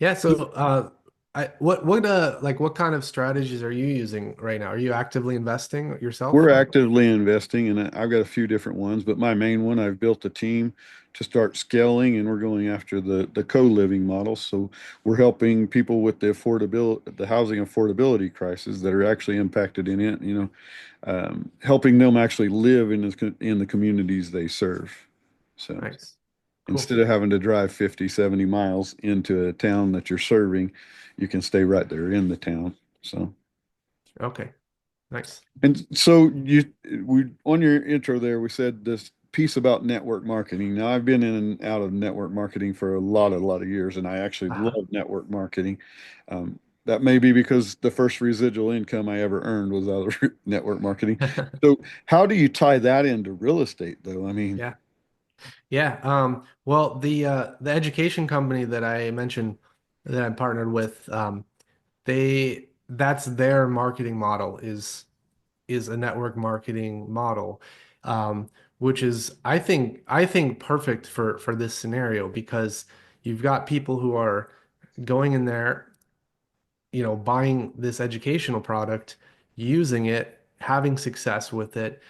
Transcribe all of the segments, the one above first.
Yeah, so what kind of strategies are you using right now? Are you actively investing yourself We're or actively investing, and I've got a few different ones, but my main one, I've built a team to start scaling, and we're going after the co-living model. So we're helping people with the housing affordability crisis that are actually impacted in it, helping them actually live in the communities they serve. So nice. Cool. instead of having to drive 50, 70 miles into a town that you're serving, you can stay right there in the town. So. Okay. Nice. And so we on your intro there, we said this piece about network marketing. Now I've been in and out of network marketing for a lot of years, and I actually Uh-huh. love network marketing. That may be because the first residual income I ever earned was out of network marketing. So how do you tie that into real estate, though? I mean, Yeah. Yeah. Well, the education company that I mentioned that I'm partnered with, that's their marketing model is a network marketing model, um, which is I think perfect for this scenario because you've got people who are going in there, buying this educational product, using it, having success with it,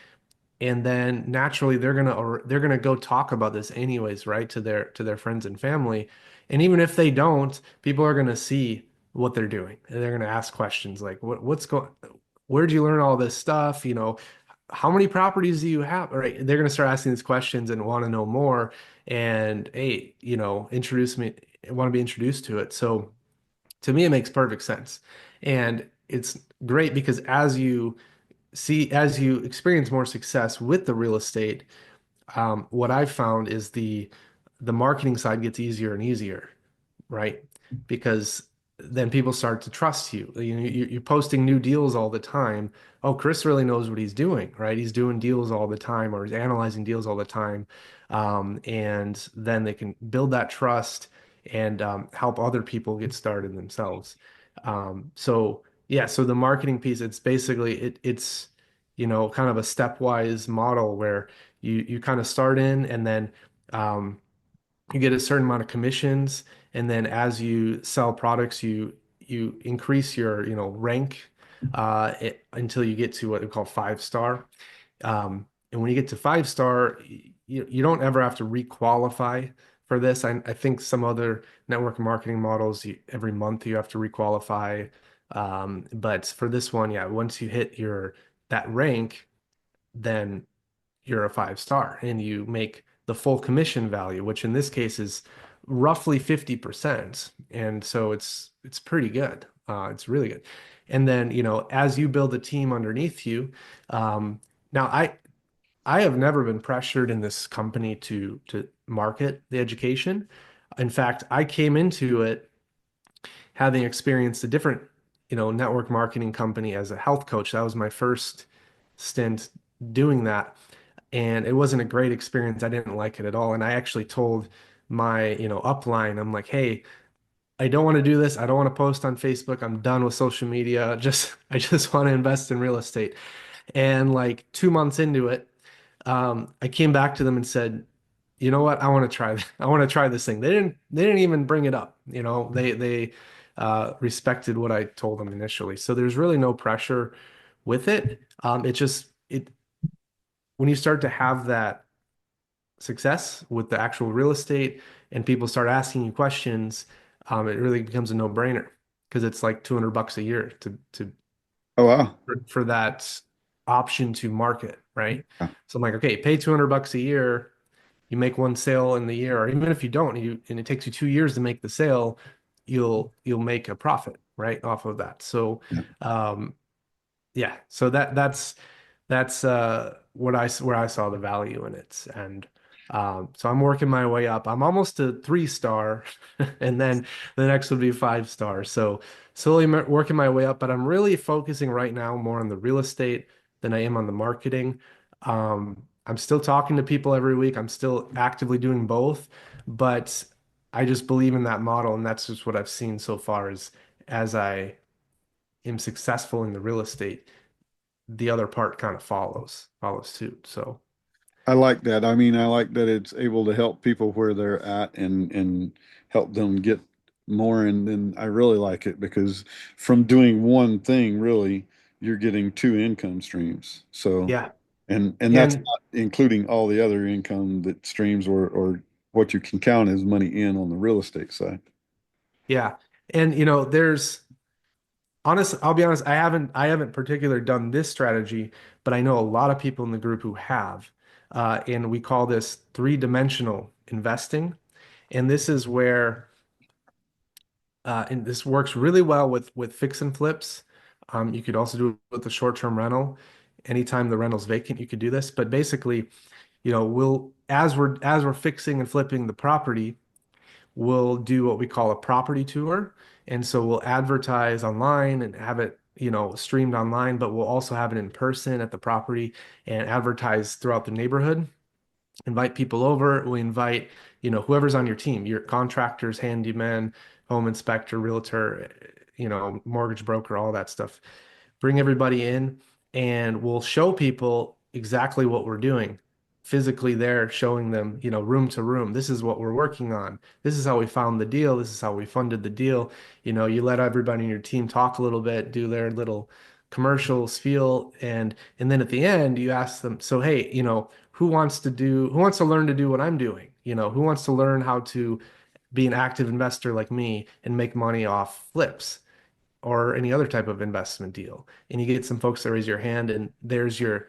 and then naturally they're gonna go talk about this anyways, right, to their friends and family. And even if they don't, people are gonna see what they're doing and they're gonna ask questions like what's going where'd you learn all this stuff? How many properties do you have? Right? They're gonna start asking these questions and want to know more. And hey, introduce me, want to be introduced to it. So to me, it makes perfect sense. And it's great because as you experience more success with the real estate, what I've found is the marketing side gets easier and easier, right? Because then people start to trust you. You're posting new deals all the time. Oh, Chris really knows what he's doing, right? He's doing deals all the time, or he's analyzing deals all the time. And then they can build that trust and help other people get started themselves. So yeah, so the marketing piece, it's basically it's kind of a stepwise model where you kind of start in and then you get a certain amount of commissions, and then as you sell products, you increase your rank until you get to what we call 5 star. And when you get to 5 star, you don't ever have to requalify for this. I think some other network marketing models, every month you have to requalify. But for this one, yeah, once you hit your that rank, then you're a 5 star and you make the full commission value, which in this case is roughly 50%. And so it's pretty good. It's really good. And then, as you build a team underneath you, now I have never been pressured in this company to market the education. In fact, I came into it having experienced a different, network marketing company as a health coach. That was my first stint doing that. And it wasn't a great experience. I didn't like it at all. And I actually told my, upline, I'm like, hey, I don't want to do this. I don't want to post on Facebook. I'm done with social media. I just want to invest in real estate. And like 2 months into it, I came back to them and said, you know what? I want to try. I want to try this thing. They didn't even bring it up. They respected what I told them initially. So there's really no pressure with it. It just it when you start to have that success with the actual real estate and people start asking you questions, it really becomes a no-brainer because it's like $200 a year to oh wow. for that option to market, right? So I'm like, okay, pay $200 a year, you make one sale in the year, or even if you don't, and it takes you 2 years to make the sale, you'll make a profit, right, off of that. So um, yeah, so that's where I saw the value in it. And so I'm working my way up. I'm almost to 3 star, and then the next would be 5 star. So slowly working my way up, but I'm really focusing right now more on the real estate than I am on the marketing. I'm still talking to people every week. I'm still actively doing both, but I just believe in that model, and that's just what I've seen so far is as I am successful in the real estate, the other part kind of follows suit. So I like that. I mean, I like that it's able to help people where they're at and help them get more, and then I really like it because from doing one thing, really, you're getting two income streams. So, Yeah. and that's And not including all the other income that streams or what you can count as money in on the real estate side. yeah. And there's I'll be honest, I haven't particularly done this strategy, but I know a lot of people in the group who have. And we call this three-dimensional investing. And this is where and this works really well with fix and flips. You could also do it with the short-term rental. Anytime the rental's vacant, you could do this. But basically, we'll as we're fixing and flipping the property, we'll do what we call a property tour. And so we'll advertise online and have it, streamed online, but we'll also have it in person at the property and advertise throughout the neighborhood. Invite people over. We invite, whoever's on your team, your contractors, handyman, home inspector, realtor, mortgage broker, all that stuff. Bring everybody in and we'll show people exactly what we're doing. Physically there, showing them, room to room. This is what we're working on. This is how we found the deal. This is how we funded the deal. You let everybody in your team talk a little bit, do their little commercial spiel, and then at the end you ask them, so hey, who wants to learn to do what I'm doing? Who wants to learn how to be an active investor like me and make money off flips or any other type of investment deal? And you get some folks that raise your hand, and there's your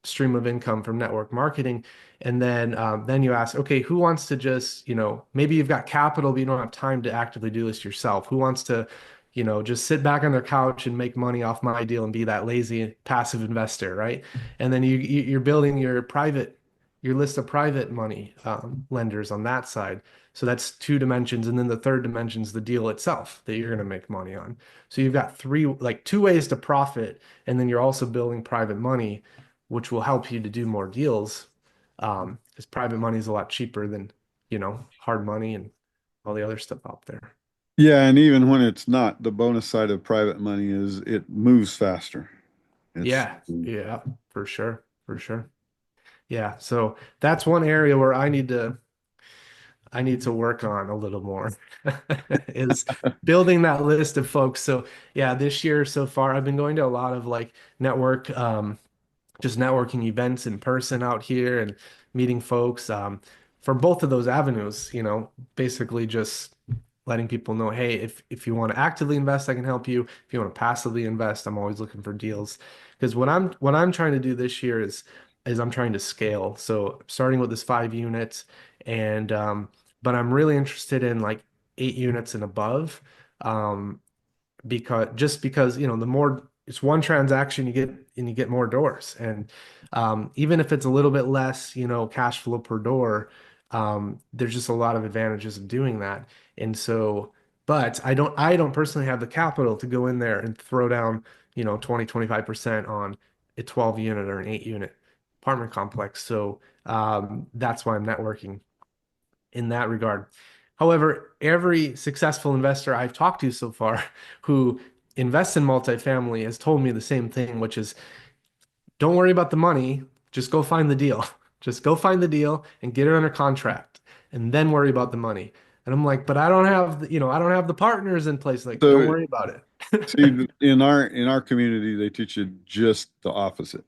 stream of income from network marketing. And then you ask, okay, who wants to just, maybe you've got capital, but you don't have time to actively do this yourself. Who wants to, just sit back on their couch and make money off my deal and be that lazy passive investor, right? And then you're building your list of private money lenders on that side. So that's two dimensions. And then the third dimension is the deal itself that you're going to make money on. So you've got two ways to profit. And then you're also building private money, which will help you to do more deals. Because private money is a lot cheaper than, hard money and all the other stuff out there. Yeah, and even when it's not, the bonus side of private money is it moves faster. It's Yeah, yeah, for sure, for sure. Yeah, so that's one area where I need to work on a little more is building that list of folks. So yeah, this year so far, I've been going to a lot of like just networking events in person out here and meeting folks for both of those avenues, basically just letting people know, hey, if you want to actively invest, I can help you. If you want to passively invest, I'm always looking for deals. Because what I'm trying to do this year is I'm trying to scale. So starting with this 5 units and but I'm really interested in like 8 units and above. Um, because the more it's one transaction you get and you get more doors, and even if it's a little bit less cash flow per door, there's just a lot of advantages of doing that. And so but I don't personally have the capital to go in there and throw down 20-25% on a 12 unit or an 8 unit apartment complex. So that's why I'm networking in that regard. However, every successful investor I've talked to so far who invests in multifamily has told me the same thing, which is don't worry about the money, just go find the deal. Just go find the deal and get it under contract and then worry about the money. And I'm like, but I don't have the partners in place. Like, don't so worry about it. see in our community they teach you just the opposite.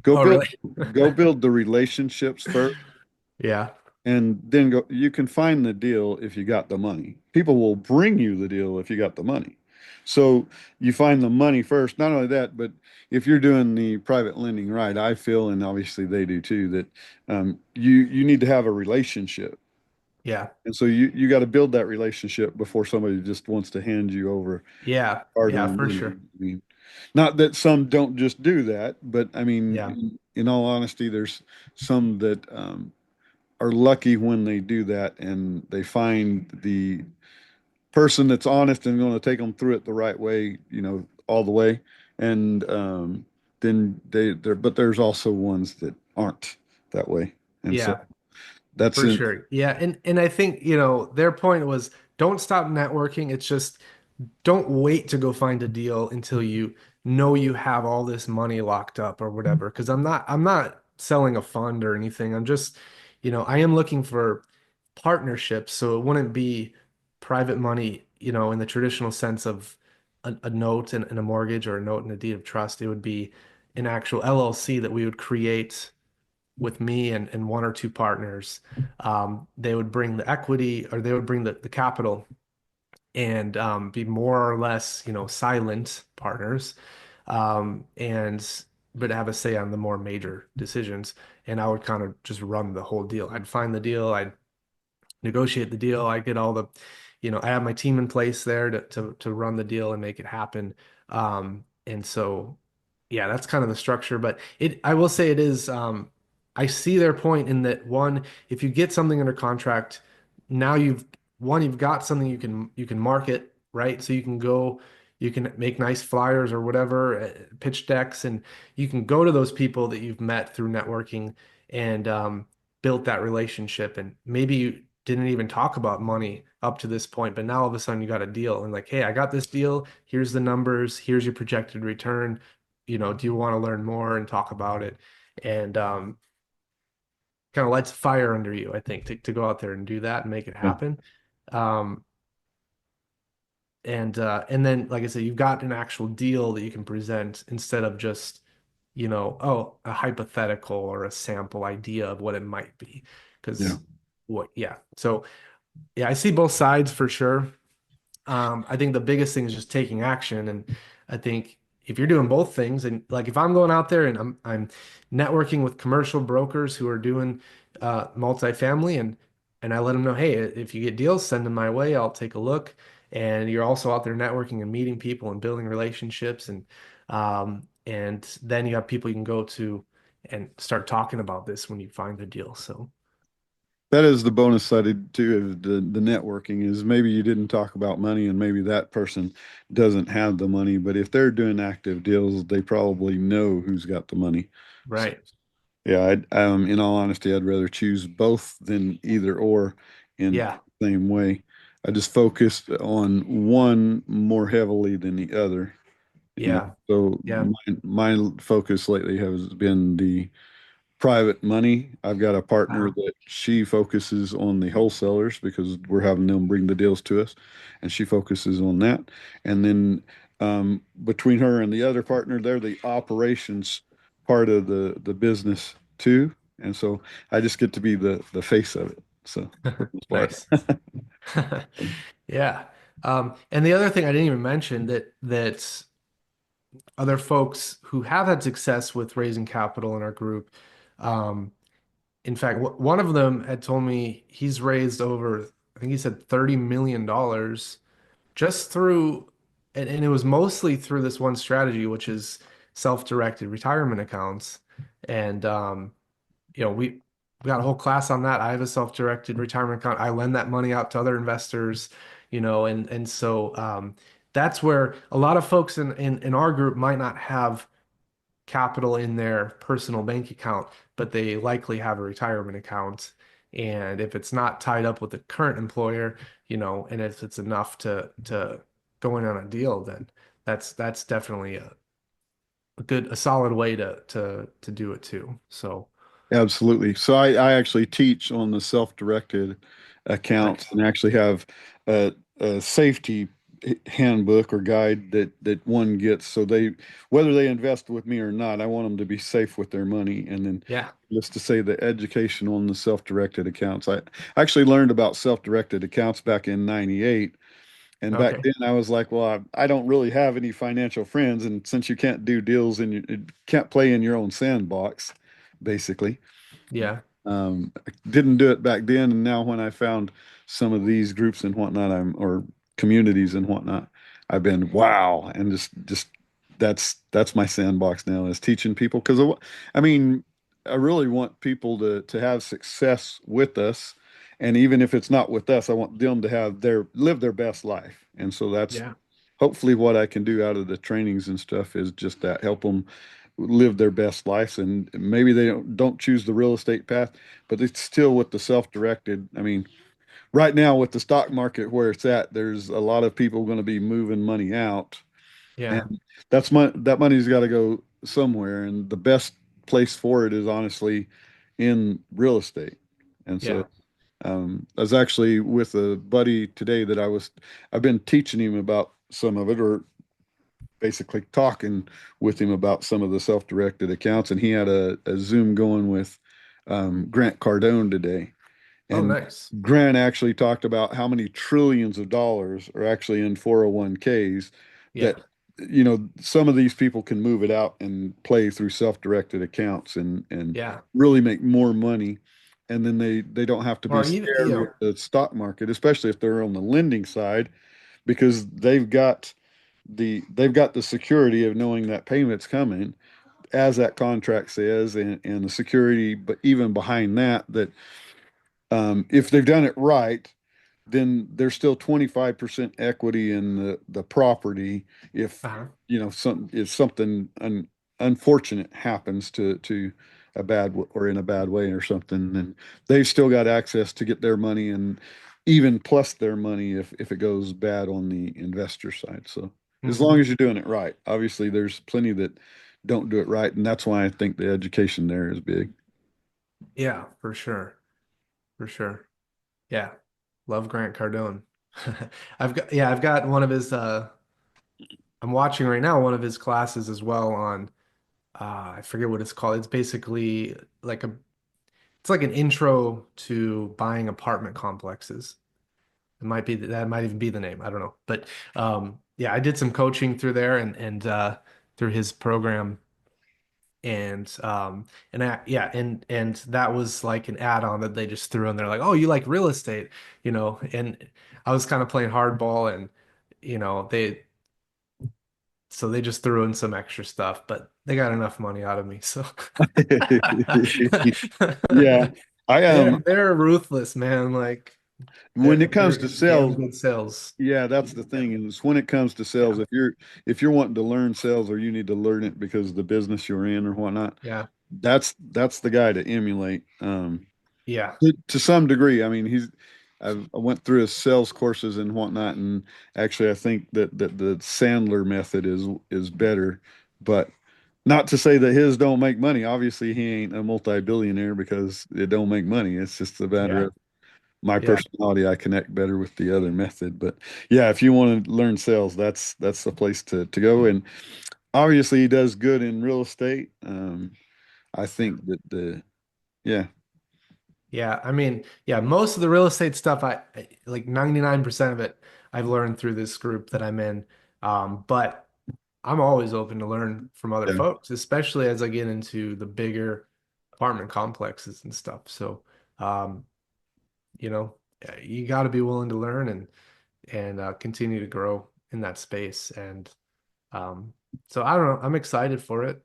Go Oh, build really? go build the relationships first Yeah. and then go you can find the deal if you got the money. People will bring you the deal if you got the money. So you find the money first. Not only that, but if you're doing the private lending right, I feel, and obviously they do too, that you need to have a relationship. Yeah. And so you got to build that relationship before somebody just wants to hand you over Yeah. Yeah, hard-earned for money. sure. I mean, not that some don't just do that, but I mean, Yeah. in all honesty, there's some that are lucky when they do that and they find the person that's honest and going to take them through it the right way, all the way. And then but there's also ones that aren't that way. And so Yeah. that's For in. sure. Yeah. And I think, their point was don't stop networking. It's just don't wait to go find a deal until you know you have all this money locked up or whatever. Because I'm not selling a fund or anything. I'm just, I am looking for partnerships. So it wouldn't be private money, in the traditional sense of a note and a mortgage or a note and a deed of trust. It would be an actual LLC that we would create with me and one or two partners. They would bring the equity or they would bring the capital and be more or less, silent partners, and but have a say on the more major decisions. And I would kind of just run the whole deal. I'd find the deal, I'd negotiate the deal. I get all the, I have my team in place there to run the deal and make it happen. And so, yeah, that's kind of the structure. But I will say it is. I see their point in that one, if you get something under contract, now you've got something you can market, right? So you can go. You can make nice flyers or whatever, pitch decks, and you can go to those people that you've met through networking and built that relationship. And maybe you didn't even talk about money up to this point, but now all of a sudden you got a deal and like, hey, I got this deal. Here's the numbers. Here's your projected return. Do you want to learn more and talk about it? And kind of lights a fire under you, I think, to go out there and do that and make it Yeah. happen. Um, and then, like I said, you've got an actual deal that you can present instead of just, a hypothetical or a sample idea of what it might be. Yeah. Because yeah. So yeah, I see both sides for sure. I think the biggest thing is just taking action. And I think if you're doing both things, and like if I'm going out there and I'm networking with commercial brokers who are doing multifamily, and I let them know, hey, if you get deals, send them my way. I'll take a look. And you're also out there networking and meeting people and building relationships, and then you have people you can go to and start talking about this when you find a deal. So That is the bonus side too of the networking is maybe you didn't talk about money and maybe that person doesn't have the money, but if they're doing active deals, they probably know who's got the money. So right, yeah, in all honesty, I'd rather choose both than either or in yeah, the same way. I just focused on one more heavily than the other. And yeah, so yeah, my focus lately has been the private money. I've got a partner uh, that she focuses on the wholesalers because we're having them bring the deals to us, and she focuses on that. And then between her and the other partner, they're the operations part of the business too. And so I just get to be the face of it. So for the most part. nice. Yeah. And the other thing I didn't even mention that other folks who have had success with raising capital in our group, um, in fact, one of them had told me he's raised over, I think he said $30 million just through, and it was mostly through this one strategy, which is self-directed retirement accounts. And we got a whole class on that. I have a self-directed retirement account. I lend that money out to other investors, and so that's where a lot of folks in our group might not have capital in their personal bank account, but they likely have a retirement account. And if it's not tied up with the current employer, and if it's enough to go in on a deal, then that's definitely a solid way to do it too. So Absolutely. So I actually teach on the self-directed accounts nice. and actually have a safety handbook or guide that one gets. So they, whether they invest with me or not, I want them to be safe with their money. And then Yeah. just to say the education on the self-directed accounts. I actually learned about self-directed accounts back in 98. And back Okay. then I was like, well, I don't really have any financial friends. And since you can't do deals and you can't play in your own sandbox, basically. Yeah. I didn't do it back then, and now when I found some of these groups and whatnot, or communities and whatnot, I've been wow, and just that's my sandbox now is teaching people because I mean, I really want people to have success with us, and even if it's not with us, I want them to have live their best life, and so that's Yeah. hopefully what I can do out of the trainings and stuff is just that help them live their best lives and maybe they don't choose the real estate path but it's still with the self-directed. I mean, right now with the stock market where it's at, there's a lot of people going to be moving money out, Yeah. and that money's got to go somewhere, and the best place for it is honestly in real estate. And so Yeah. I was actually with a buddy today that I've been teaching him about some of it, or basically talking with him about some of the self-directed accounts, and he had a Zoom going with Grant Cardone today. Oh, And nice. Grant actually talked about how many trillions of dollars are actually in 401ks Yeah. that, some of these people can move it out and play through self-directed accounts and Yeah. really make more money. And then they don't have to be Or even, scared with the stock market, especially if they're on the lending side, because they've got the security of knowing that payment's coming as that contract says, and the security, but even behind that if they've done it right, then there's still 25% equity in the property if uh something unfortunate happens to or in a bad way or something, then they've still got access to get their money, and even plus their money if it goes bad on the investor side. So as long hmm as you're doing it right. Obviously there's plenty that don't do it right, and that's why I think the education there is big. Yeah, for sure. For sure. Yeah. Love Grant Cardone. I've got one of his I'm watching right now one of his classes as well on I forget what it's called. It's basically like a it's like an intro to buying apartment complexes. It might be that might even be the name. I don't know. But yeah, I did some coaching through there and through his program and yeah, and that was like an add-on that they just threw in there like, "Oh, you like real estate," and I was kind of playing hardball and they so they just threw in some extra stuff, but they got enough money out of me. So Yeah. I they're ruthless, man. Like When it comes they're to damn sales, good sales. yeah, that's the Yeah. thing is when it comes to sales, Yeah. if you're wanting to learn sales, or you need to learn it because of the business you're in or whatnot, Yeah. that's the guy to emulate. Yeah. To some degree. I mean, I went through his sales courses and whatnot, and actually I think that the Sandler method is better, but not to say that his don't make money. Obviously, he ain't a multi-billionaire because it don't make money. It's just a matter Yeah. of my Yeah. personality. I connect better with the other method. But yeah, if you want to learn sales, that's the place to go. And obviously, he does good in real estate. I think that the yeah, Yeah, I mean, yeah, most of the real estate stuff, like 99% of it, I've learned through this group that I'm in. But I'm always open to learn from other yeah, folks, especially as I get into the bigger apartment complexes and stuff. So, um, you got to be willing to learn and continue to grow in that space. And um, so I don't know, I'm excited for it.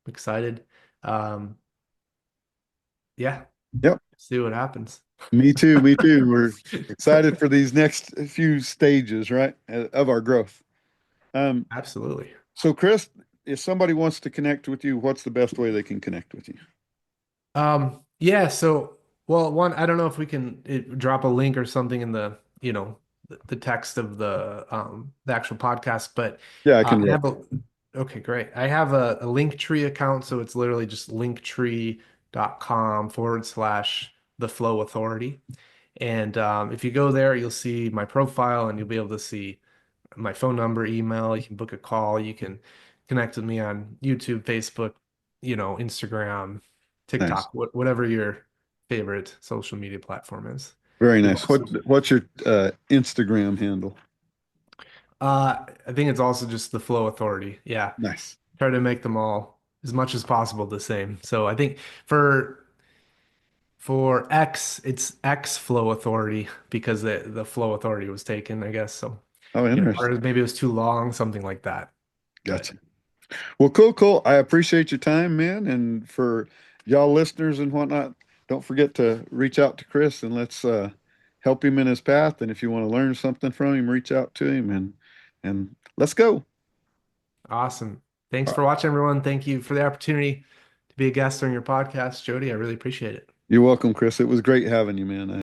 I'm excited. Um, yeah, yep. see what happens. Me too. Me too. We're excited for these next few stages, right, of our growth. Um, Absolutely. so Chris, if somebody wants to connect with you, what's the best way they can connect with you? Yeah, so well, one, I don't know if we can drop a link or something in the text of the actual podcast, but Yeah, I can I look. have a okay, great. I have a Linktree account, so it's literally just linktree.com/ the flow authority. And if you go there, you'll see my profile and you'll be able to see my phone number, email. You can book a call. You can connect with me on YouTube, Facebook, Instagram, Nice. TikTok, whatever your favorite social media platform is. Very We've nice. also, What's your Instagram handle? I think it's also just the Flow Authority. Yeah, Nice. try to make them all as much as possible the same. So I think for X, it's X Flow Authority because the Flow Authority was taken, I guess. So Oh, or interesting. maybe it was too long, something like that. But Gotcha. Well, cool, cool. I appreciate your time, man. And for y'all listeners and whatnot, don't forget to reach out to Chris, and let's help him in his path. And if you want to learn something from him, reach out to him, and let's go. awesome. Thanks All for right. watching, everyone. Thank you for the opportunity to be a guest on your podcast, Jody. I really appreciate it. You're welcome, Chris. It was great having you, man.